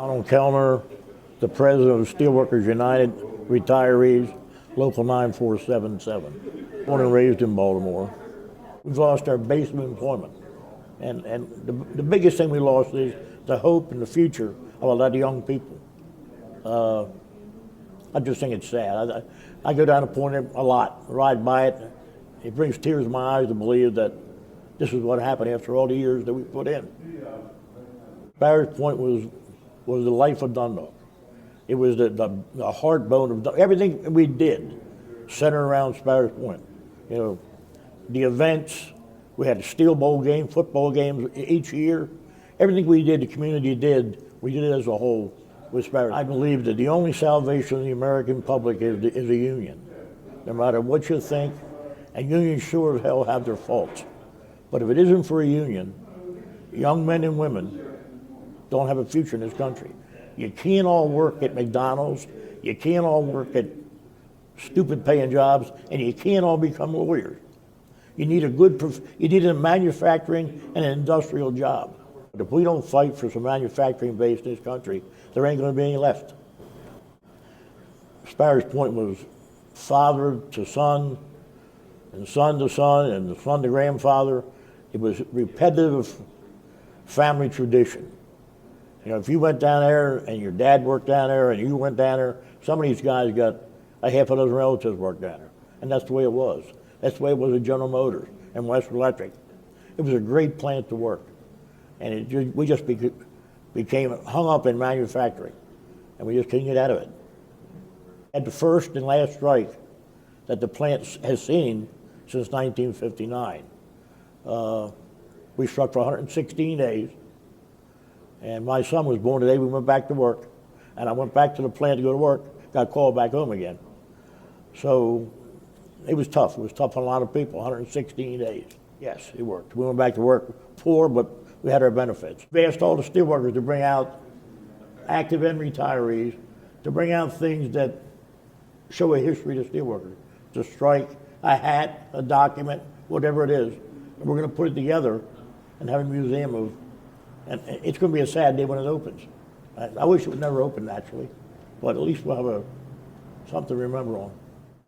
Donald Kellner, the president of Steelworkers United, retirees, Local 9477. Born and raised in Baltimore. We've lost our base of employment. And the biggest thing we lost is the hope and the future of a lot of young people. I just think it's sad. I go down to Point a lot, ride by it. It brings tears to my eyes to believe that this is what happened after all the years that we put in. Sparrows Point was the life of Dundalk. It was the heartbone of Dundalk. Everything we did centered around Sparrows Point. You know, the events, we had a steel bowl game, football games each year. Everything we did, the community did, we did it as a whole with Sparrows. I believe that the only salvation of the American public is a union. No matter what you think, and unions sure as hell have their faults. But if it isn't for a union, young men and women don't have a future in this country. You can't all work at McDonald's, you can't all work at stupid paying jobs, and you can't all become lawyers. You need you need a manufacturing and an industrial job. But if we don't fight for some manufacturing base in this country, there ain't gonna be any left. Sparrows Point was father to son, and son to son, and son to grandfather. It was repetitive family tradition. You know, if you went down there and your dad worked down there and you went down there, some of these guys got a half a dozen relatives worked down there. And that's the way it was. That's the way it was at General Motors and Western Electric. It was a great plant to work. And we just became hung up in manufacturing. And we just couldn't get out of it. At the first and last strike that the plant has seen since 1959. We struck for 116 days, and my son was born today. We went back to work, and I went back to the plant to go to work, got called back home again. So it was tough. It was tough on a lot of people, 116 days. Yes, it worked. We went back to work poor, but we had our benefits. We asked all the steelworkers to bring out, active and retirees, to bring out things that show a history of steelworkers. To strike, a hat, a document, whatever it is. And we're going to put it together and have a museum of, and it's going to be a sad day when it opens. I wish it would never open naturally, but at least we'll have something to remember on.